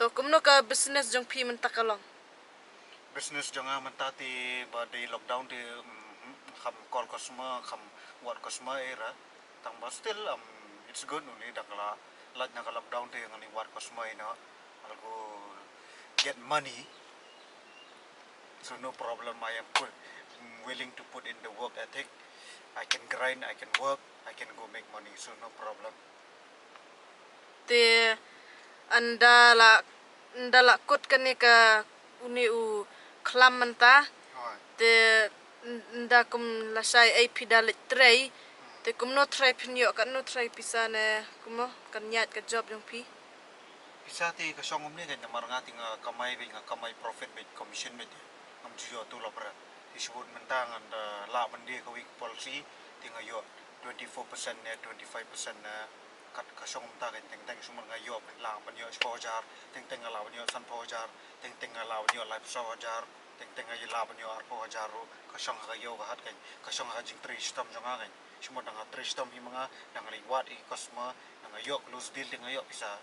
to kumno ka business jong pi man takalong. Business jangan mentati di lockdown di kam call customer kam what customer era tang still it's good only dakala lat na lockdown di ngani what customer ina algo get money, so no problem. I am willing to put in the work ethic. I can grind, I can work, I can go make money, so no problem. Te andala kot kani ka uni u klam manta te nda kum lasai ai pidal tray te kum no tray pinyo kan no tray pisane kumo kan nyat ka job jong pi Bisa ti kasong umni kan namar ngati nga kamay profit with commission with am jiyo tu labra isubut mentang and la bandi ka week policy tinga yo 24% ne 25% na kat kasong umta kan teng sumur nga yo la ban yo exposure teng la ban yo san exposure teng la ban yo life exposure teng la ban yo arpo hajaru kasong ka yo ka hat kan kasong ha jing tri stam jonga kan sumur nga tri stam hi mga nang liwat i kosma nga yo close deal tinga yo bisa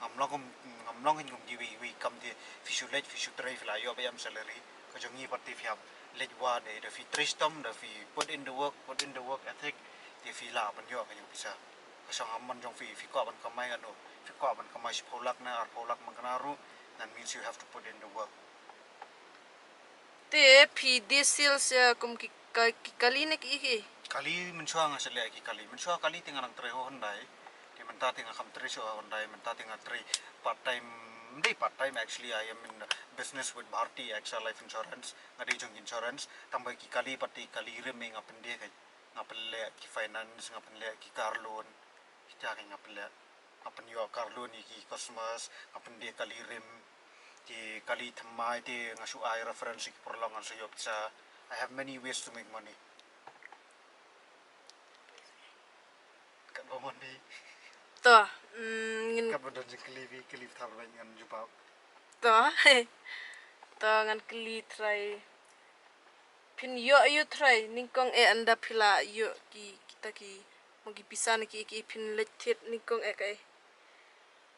ngamlong in we come the fishu drive la yo bayam salary ko jongi parti fiam let wa de fi tristom de fi put in the work ethic de fi la ban yo ka bisa kasang amman jong fi ko ban kamay ano fi ko ban kamay polak na ar polak mangkanaru, that means you have to put in the work. te pi diesel se kum ki kaline ki Kali mensuang asal ki kali mensuang kali tinggal nang treho handai mentati nga kam tri so Hyundai mentati nga tri part time actually. I am in business with Bharti AXA life insurance nga di jong insurance tambay ki kali pati kali rim nga pende kay nga pelle ki finance nga pelle ki car loan kita kay nga pelle nga penyo car loan ki customers nga pende kali rim ki kali thamai ti nga su ai reference ki prolongan sa yo sa. I have many ways to make money. Kat money to kabudon si kelif tarban ngan jupau to to ngan kli try pin yo try ningkong anda pila yo kita ki magi pisan ki pin letit ningkong kay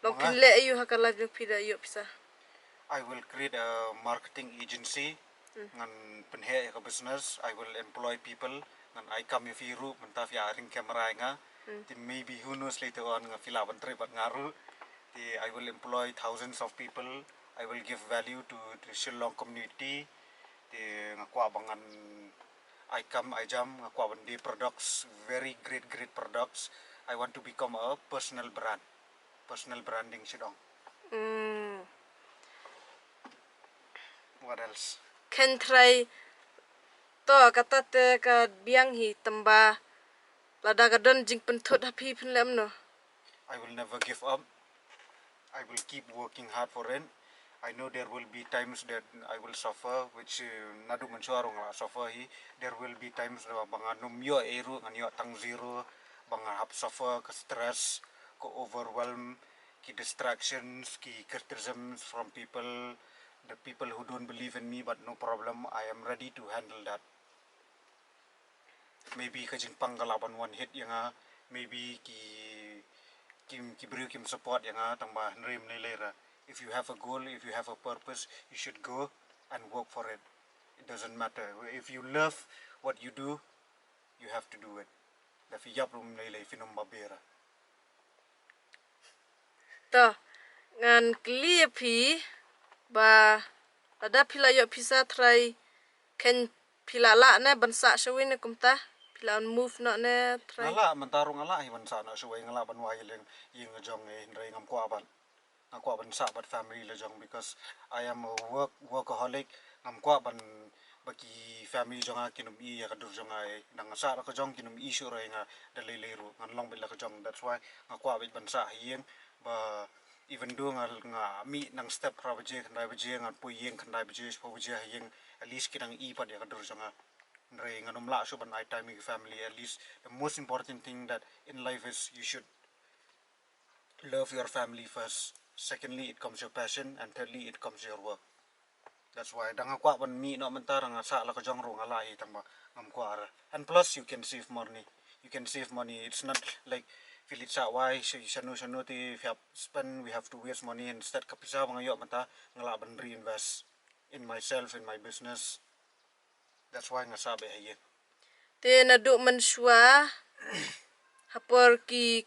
long pin le ayo hakala jong pila yo pisa. I will create a marketing agency ngan penhe ka business. I will employ people ngan I come if you mentaf ya ring camera nga maybe who knows later on nga fila ban trip ngaru I will employ thousands of people. I will give value to the Shillong community. Nga kwa bangan I jam nga kwa bandi products, very great products. I want to become a personal branding Shillong. What else? Can try to kata te ka biang hi tamba lada ka don jing pentut hapi penlem no. I will never give up. I will keep working hard for it. I know there will be times that I will suffer, which nadu mensuarong la suffer hi. There will be times na banga numyo eru nganyo tang zero, banga hap suffer ke stress, ke overwhelm, ki distractions, ki criticisms from people, the people who don't believe in me, but no problem. I am ready to handle that. Maybe kajing panggalaban one hit yang maybe ki beri kim support yang tambah nrim nilera. If you have a goal, if you have a purpose, you should go and work for it. It doesn't matter. If you love what you do, you have to do it. Dafi yap rum nilai finom babera. To ngan kli pi ba ada pila yo pisa try ken pila la ne bansa shawin ne kumta pila move no ne try Ngala mentarung ngala hiban sana suway ngala ban wahil yung jong nray ngam ko aban. Ako aban sa bat family la jong because I am a workaholic ngam ko aban bagi family jong kinum I ya kadur jong ay nang sa ka jong kinum issue ray nga daliliru ngan long bila ka jong. That's why ngako abit bansa hiyeng ba even though nga mi nang step ra baje kanday baje ngan puyeng kanday baje po baje hiyeng at least kinang I pa ya kadur jong nray nganum la so ban I time with family. At least the most important thing that in life is you should love your family first. Secondly, it comes your passion, and thirdly, it comes your work. That's why danga kwa ban mi no mentara nga sa la ka jong ro nga lahi tamba ngam kwa. And plus you can save money. You can save money. It's not like filit sa why shanu ti we have to waste money instead kapisa mga yo mata ngalaban reinvest in myself in my business. That's why nga sabi hayin. Te nadu manswa hapor ki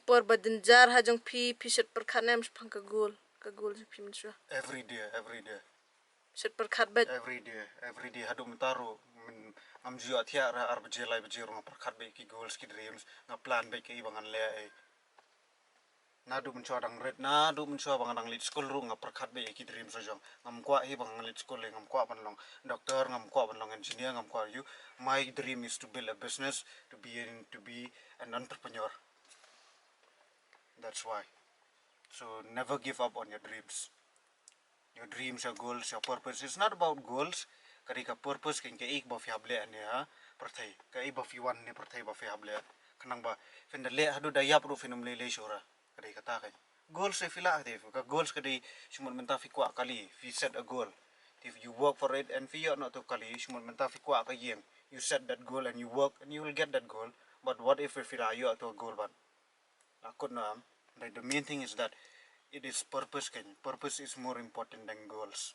por badenjar hajong pi set perkhanem pang kagul jong pi manswa. Every day. Set perkhat bet. Every day hadu mentaru am jio atia ra ar bejelai bejiro nga perkhat be ki goals ki dreams nga plan be ki ibangan le ai. Nadu mencoba dang red nadu mencoba bang dang lit school ru nga perkhat be ki dreams rajong ngam kwa hi bang lit school ngam kwa ban long doctor ngam kwa ban long engineer ngam kwa you. My dream is to build a business, to be an entrepreneur. That's why. So never give up on your dreams. Your dreams, your goals, your purpose. It's not about goals. Kari ka purpose kan ka ik ba fi hable ani ha. Perthai. Ka ik ba fi wan ni perthai ba fi hable. Kanang ba fin le hadu dayap ru finum le shura. Kari kata kan. Goals se fila de ka goals kadi sumut menta fi kwa kali. Fi set a goal. If you work for it and fi yo not to kali sumut menta fi kwa ka yeng. You set that goal and you work and you will get that goal. But what if fi la yo to goal ban? Akut na am. The main thing is that it is purpose kan. Purpose is more important than goals.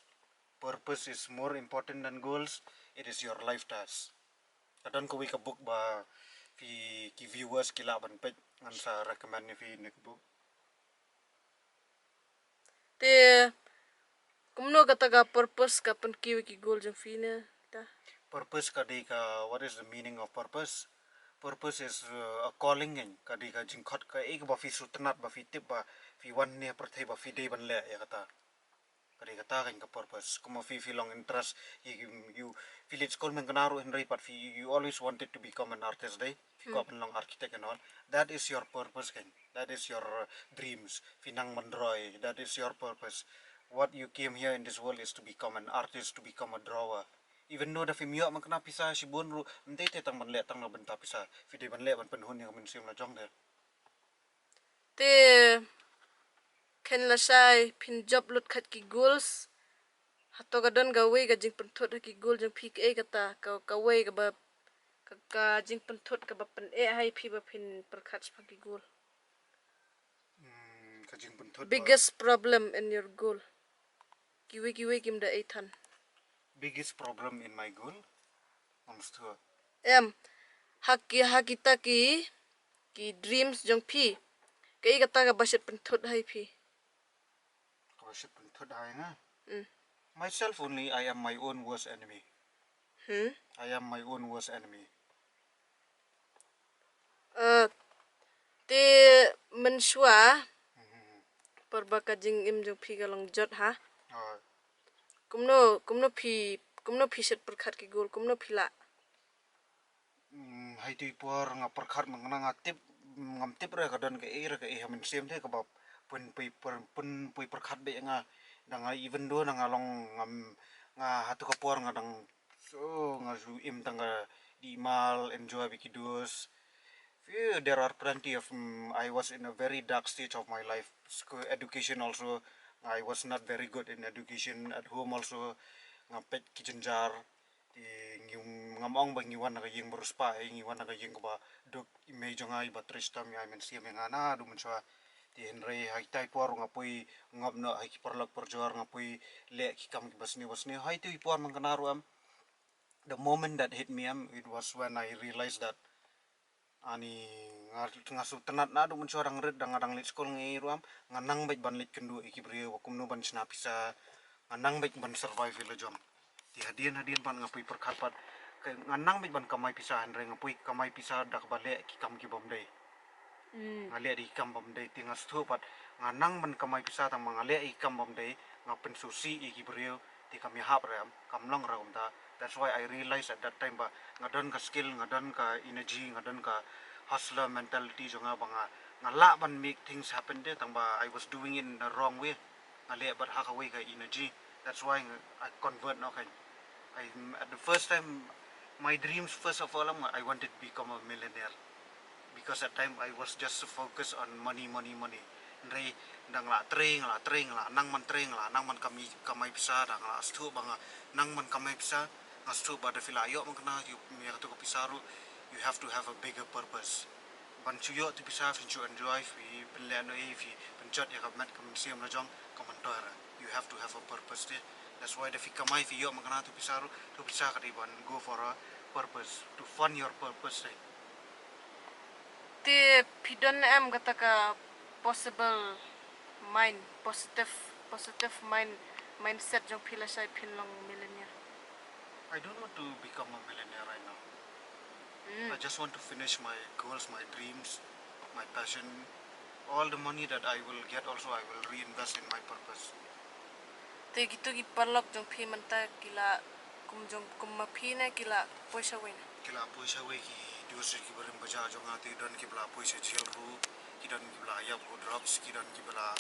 Purpose is more important than goals. It is your life task. Kadang ko ka book ba ki viewers kila ban page ngan sa recommend ni fi nik book. Te kumno kata ka purpose ka pan ki goal jong fi na ta. Purpose kadi ka what is the meaning of purpose? Purpose is a calling in kadi ka jingkot ka ik ba fi sutenat ba fi tip ba fi wan ne perthai ba fi day ban le ya kata. Kadi kata kan ka purpose kuma fi long interest you feel it's called menganaru henry but you always wanted to become an artist day fi ko long architect and all. That is your purpose kan. That is your dreams finang mandroy. That is your purpose. What you came here in this world is to become an artist, to become a drawer. Even though the film yo man kana pisa si bonru ndai te tang banle tang na benta pisa fi de banle ban penhun yang men sim na jong de. Te ken la sai pin job lut khat ki goals hato ka don ga we ga jing penthot ki goal jong pi ke kata ka we ga ba ka jing penthot ka ba pen hai pi ba pin perkhat pa ki goal. Ka jing penthot Biggest problem in your goal. Kiwi kim da 8 biggest problem in my goal amstu hakita ki dreams jong pi kai kata ka baset penthot hai pi ko shit penthot ai na. mm. Myself only I am my own worst enemy. I am my own worst enemy. Te mensua perbaka jing im jong pi galong jot ha kumno pi set perkhat ki goal kumno pila Hai tu por nga perkhat mangna nga tip ngam tip ra ka don ka e hamin sem the ka ba pun perkhat be nga dang even do nga long ngam nga hatu ka por nga dang so nga zu im tanga di mal enjoy bikidus. There are plenty of I was in a very dark stage of my life. School education also I was not very good in education at home also ngapet kitchen jar di ngum ngamong bang iwan naga yeng beruspa iwan naga yeng ba dok image ngai ba tristam ya men siam nga na du mensa di henry hai tai por ngapui ngap no hai perlak perjor ngapui le ki kam ki basni hai tu por mangkanaru am. The moment that hit me it was when I realized that ani ngasu tenat na du mensa dang red dang lit school ngai ruam nganang baik ban lit kendu iki brio wakum no ban sna pisa nganang baik ban survive le jom di hadian ban ngapui perkhat pat nganang baik ban kamai pisa andre ngapui kamai pisa dak bale ki kam ki bom dei ngale di kam bom dei tingas thu pat nganang ban kamai pisa tang mangale i kam bom dei ngapen susi iki brio ti kam ya hap ram kam long ra da. That's why I realized at that time ba ngadon ka skill ngadon ka energy ngadon ka hustler mentality jonga banga ngala ban make things happen de tang ba I was doing it in the wrong way ngale but haka way ka energy. That's why I convert no kan at the first time my dreams first of all I wanted to become a millionaire because at time I was just focused on money Ndre dang la tring la nang man kami kamai pisa dang la stu banga nang man kamai pisa ngastu ba de fila yo man kana you to pisaru you have to have a bigger purpose. ban chuyo tu bisa fin chu enjoy fi penlen no fi penjat ya kamat kemensiam na jong kamantoira. You have to have a purpose there. That's why the fikamai fi yo makana tu bisa kadiban go for a purpose to fund your purpose there. Te pidon am kata ka possible mind positive mindset jong pila sai pin long millennial. I don't want to become a millionaire right now. I just want to finish my goals, my dreams, my passion. All the money that I will get also I will reinvest in my purpose. Te gitu gi parlok jong pi manta kila kum ma pi na kila poisa wena. Kila puisa we ki dios ki barim baja jong ati dan ki bla puisa jail ru ki dan ki bla yap go drugs ki dan ki bla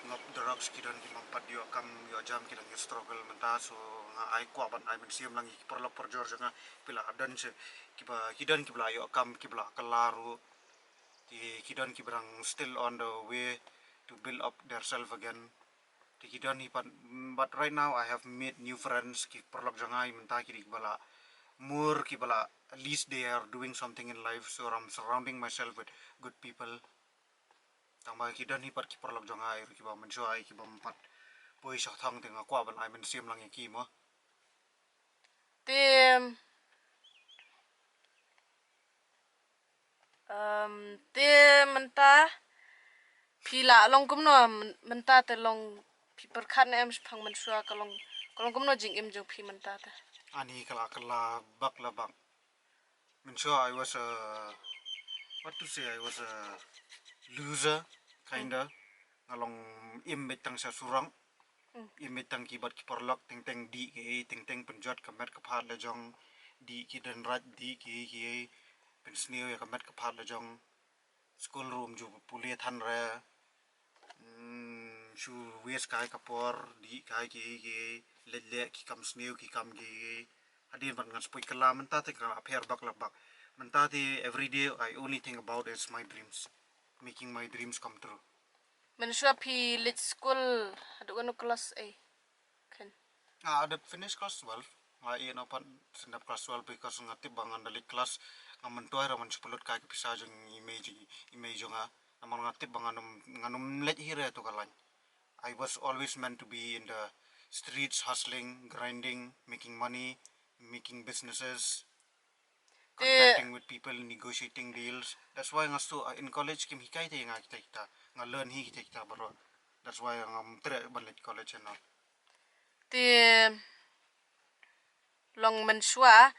ngap drugs ki dan ki mampat yo kam yo jam ki dan ki struggle menta so nga ai kwa ban ai ben siam lang ki perlok perjor jong pila dan se ki dan ki bla yo kam ki bla kalaru ki dan ki brang still on the way to build up their self again. But right now I have made new friends ki perlok jangai menta ki bala more ki bala at least they are doing something in life, so I'm surrounding myself with good people. Tamba ki dan hipat ki perlok jangai ki ba menjoy ki ba empat poi sa thang tenga kwa ban ai men sim lang ki mo. Te te manta pila long kum no manta te long pi perkhat na em phang man sua kalong kum no jing em jong pi manta te. Ani kala bak la bak. Men sure I was a what to say I was a loser kinda ngalong im betang sa surang. Im betang ki bat ki perlok teng di ki teng penjat kamet kaphat la jong di ki dan rat di ki pen sneo ya kamet kaphat la jong school room ju pulia than re shu wes kai kapor di kai ki le ki kam sneo ki kam ki adin ban ngan spoi kala menta te ka apher bak la bak menta te every day I only think about is my dreams, making my dreams come true. Man sua pi lit school adu no class A. Kan. Ada finish class 12 ngai no pan sendap class 12 because ngati bangan dali class ngamen toy raman sepulot kai ki pisa jeng image nga naman ngati bangan nganum let hire to kalan. I was always meant to be in the streets hustling, grinding, making money, making businesses, contacting with people, negotiating deals. That's why ngasto in college kim hikai te nga kita nga learn hi kita bro. That's why ngam tre balik college and all. Te long man sua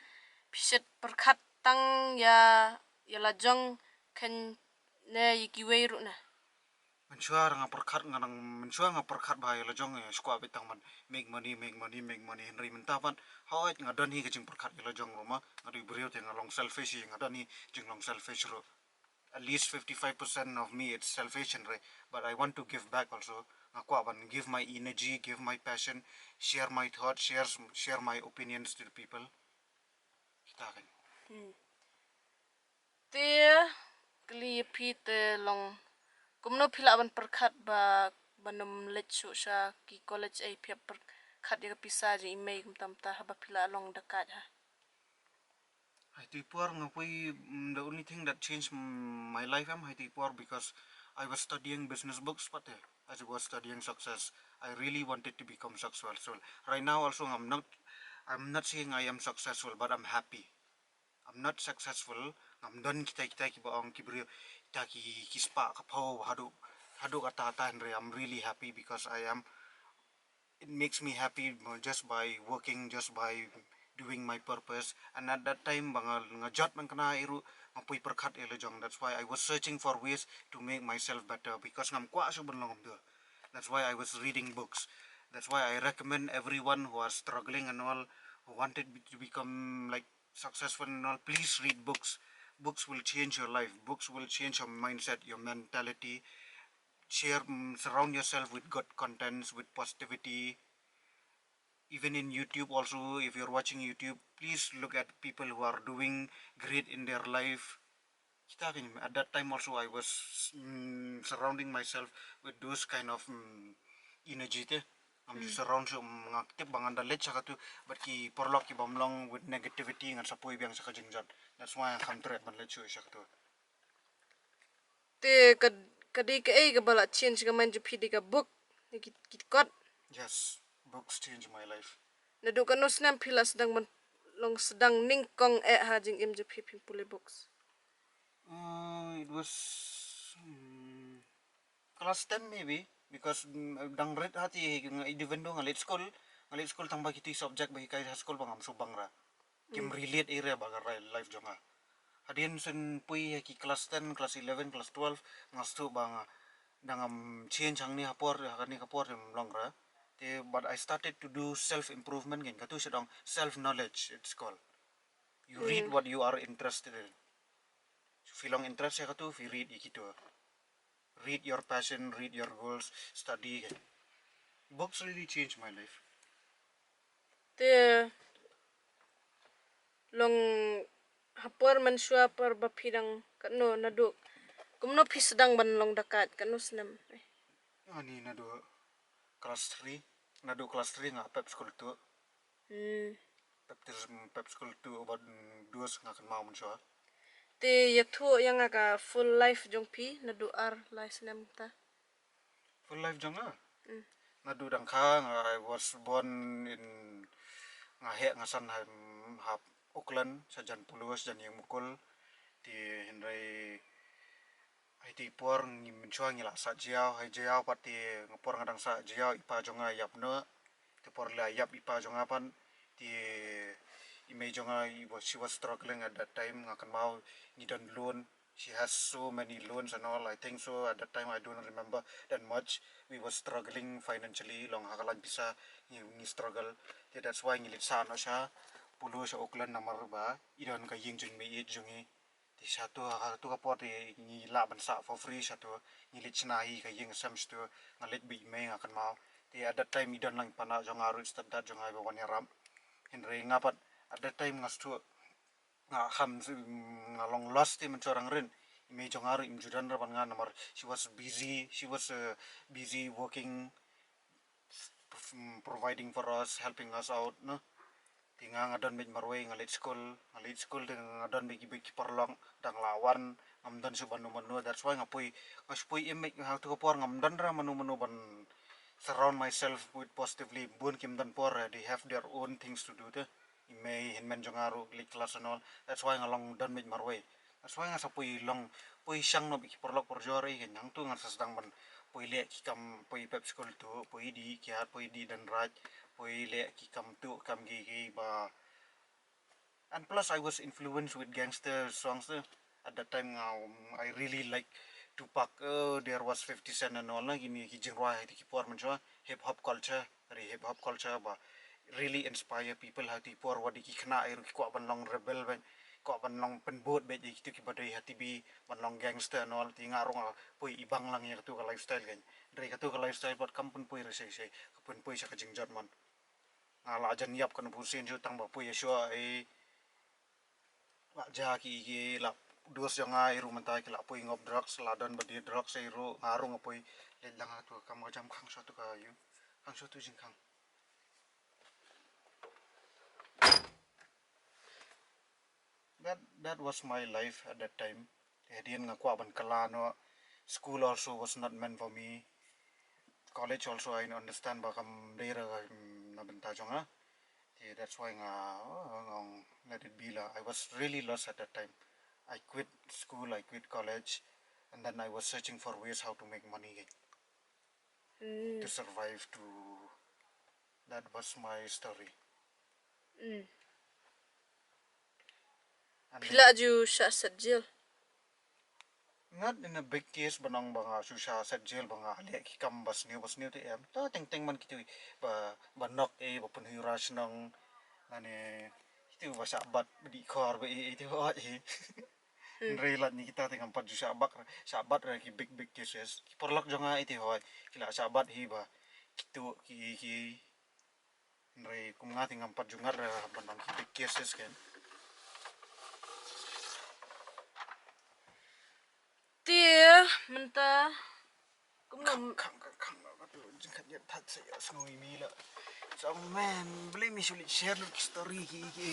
piset perkhat tang ya la jong kan ne yiki weiru na. Mensuar nga perkat nga nang mensuar nga perkat bahaya la jong skwa bitang man make money henry mentapan hawait nga dan hi kajing perkat la jong roma nga di beriot nga long selfish nga dan hi jing long selfish ro at least 55% of me it's selfish and but I want to give back also nga kwa ban give my energy, give my passion, share my thoughts, share my opinions to the people kita kan. Te kli pi te long kumno pila ban perkhat ba banum let su sha ki college ai pia perkhat ya pisa je email kum tam ta haba pila long dekat ha. Haitipur ngapoi the only thing that changed my life am Haitipur because I was studying business books but as I was studying success I really wanted to become successful. Right now also I'm not saying I am successful but I'm happy. I'm not successful. I'm done kita ki baong ki brio kita ki kispa kapau hadu kata Henry. I'm really happy because it makes me happy just by working, just by doing my purpose. And at that time bangal ngajat man kana iru ngapoy perkat elejong. That's why I was searching for ways to make myself better because ngam kwa so benlong do. That's why I was reading books. That's why I recommend everyone who are struggling and all who wanted to become like successful and all, please read books. Books will change your life. Books will change your mindset, your mentality. Surround yourself with good contents, with positivity. Even in YouTube also, if you're watching YouTube, please look at people who are doing great in their life. At that time also I was surrounding myself with those kind of energy te. I'm surround so ngaktif bangan dalit sa katu but ki porlok ki bamlong with negativity ngan sapoy biang sa kajingjat. That's why I come to it ban let sa katu. Te kadi ka ka bala change ka man jepi di ka book ni kit kot. Yes, books changed my life. Na do ka no snam pila sedang long sedang ningkong hajing im jepi pimpule books. It was class 10 maybe because dang red hati even do ngalit school tang bagi ti subject bagi kai school bangam subang ra kim relate area bagar life jonga hadien sen pui ki class 10 class 11 class 12 ngastu bang dangam change hang ni hapor hakani kapor long ra but I started to do self improvement gen katu sedang self knowledge it's called you read what you are interested in filong interest ya katu fi read ikitu read your passion, read your goals, study. Books really changed my life. Te long hapor man syua par bapidang kano na do kumno pi sedang ban long dakat kano snam. Ani na do class 3, na do class 3 nga pep school tu. Pep school tu about duas nga kan mau syua. Te yathu yang aga full life jong pi na do ar life snam ta. Full life jang na. Na do dang ka I was born in nga he nga Sanheim hap Auckland sa Jan Pulus jan yang mukul di Henry ai ti por ngi menchua ngi la sa jiao hai jiao pati ngapor ngadang sa jiao ipa jonga yap no ti por la yap ipa jonga pan ti imei jonga she was struggling at that time ngakan mau ngidan loan she has so many loans and all I think so at that time I don't remember that much we were struggling financially long hakalan bisa ngi struggle that's why ngilit sa no siya pulo sa Auckland namar ba idan ka ying jing mei jungi di satu tu kapor di ni laban sa for free satu ni lit cinahi ka yeng sam stu ngalit bi me ngakan mau di at that time idan lang pana jong aru standard jong ai bawan ram henry ngapat at that time ngastu nga ham ngalong lost ti mencorang rin me jong aru im judan rapan nga namar she was busy working providing for us helping us out no tinga ngadon mit marway ngalit school ding ngadon bigi bigi perlong dang lawan ngamdan su banu manu that's why ngaspui imek how to por ngamdan ra manu ban surround myself with positively bun kim dan por they have their own things to do the may hinmen jongaru lit class and all that's why ngalong dan mit marway that's why ngasapui long pui sang no bigi perlok porjori kenyang tu ngasas dang ban pui le kam pui pep school tu pui di kiat pui di dan raj pui le ki kam tu kam gi ba and plus I was influenced with gangster songs at that time I really like Tupac there was 50 Cent and all na gini ki jingwa ki por man hip hop culture ba really inspire people how to por what ki khna ai ki ko ban long rebel ban ko ban long penbot be ki tu ki badai hati bi ban long gangster and all ti ngarong pui ibang lang ya tu ka lifestyle kan dari ka tu ka lifestyle bot kampun pui resei kapun pui sa ka jingjat man ngala jan yap kan busin ju tang ba pui syo ai ja ki la dos yang ai ru mentai ki la pui ngop drugs ladon badi drugs ai ru ngarung pui le lang tu kam jam khang so tu ka yu khang so tu jing khang that was my life at that time hedian nga kwa ban kala no school also was not meant for me college also I understand ba kam dera na benta jonga that's why let it be la I was really lost at that time I quit school I quit college and then I was searching for ways how to make money again to survive to that was my story and Pila ju sya sajil. not in a big case banang banga susha sa jail banga le ki kam bas new te em to teng man kitu ba nok e ba pun hiras nang ane itu ba sabat di khor ba itu e relat ni kita tengah empat juta sabat ki big cases ki perlak jonga itu hoy kila sabat hi ba kitu ki re kum nga tengah empat jungar banang ki big cases kan Tia menta kumno kang jingkat ya tat saya sngoi mila so man beli mi sulit share look story ki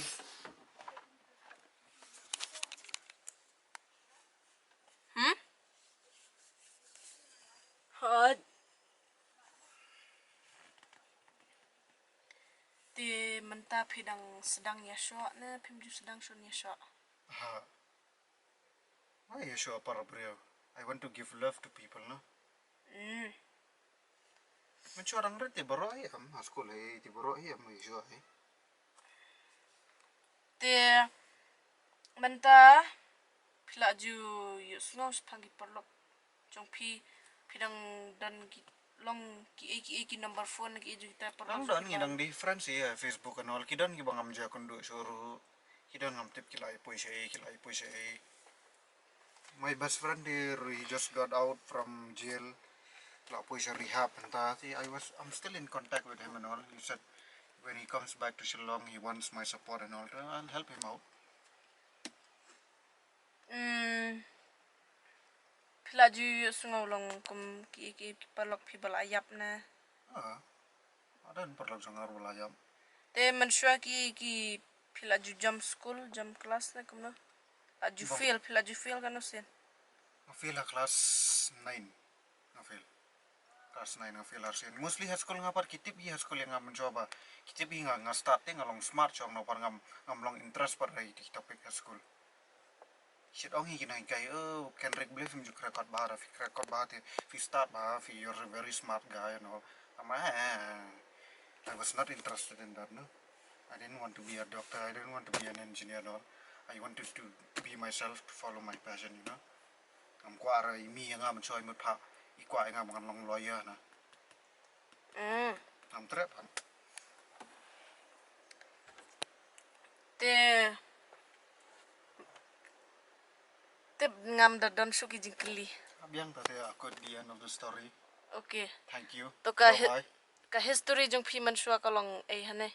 menta pidang sedang ya syok na pimju sedang shon ya syok. Ha. Why you show para bro? I want to give love to people, no? Mencu orang red ti baro ayam, askul ay ti baro ayam ay show ay. Te menta pila ju yu snong pagi perlok jong pidang dan long ki number phone ki ju kita Lang dan ngidang difference ya Facebook and all kidan gi bangam ja kundu suruh kidan ngam tip kilai puise. My best friend there, he just got out from jail. La puise rehab and that. I'm still in contact with him and all. He said when he comes back to Shillong, he wants my support and all. I'll help him out. Pila ju yu snong long kum ki perlok people ayap na. Ada perlu sangar ayam. Te mensua ki pila ju jam school jam kelas na kum no. Aju pila ju fail kan usin. Ngafil class 9. Ngafil. Kelas 9 ngafil arsin. Mostly high school ngapar kitip high school yang ngam mencoba. Kitip nga starting along smart chong no par ngam long interest par di topik high school. Shit ongi kina kai Kendrick believe him juk record bahar fi start bahar fi you're a very smart guy and all. I was not interested in that, no. I didn't want to be a doctor, I didn't want to be an engineer and all. I wanted to be myself, to follow my passion, you know. Am kwa ara mi nga man choy mut pa ikwa nga man long lawyer na. Am trap. Te ngam da don suki jingkeli. Abiang tadi aku at the end of the story. Okay. Thank you. To Bye-bye. ka history jong pi mensua kalong hane.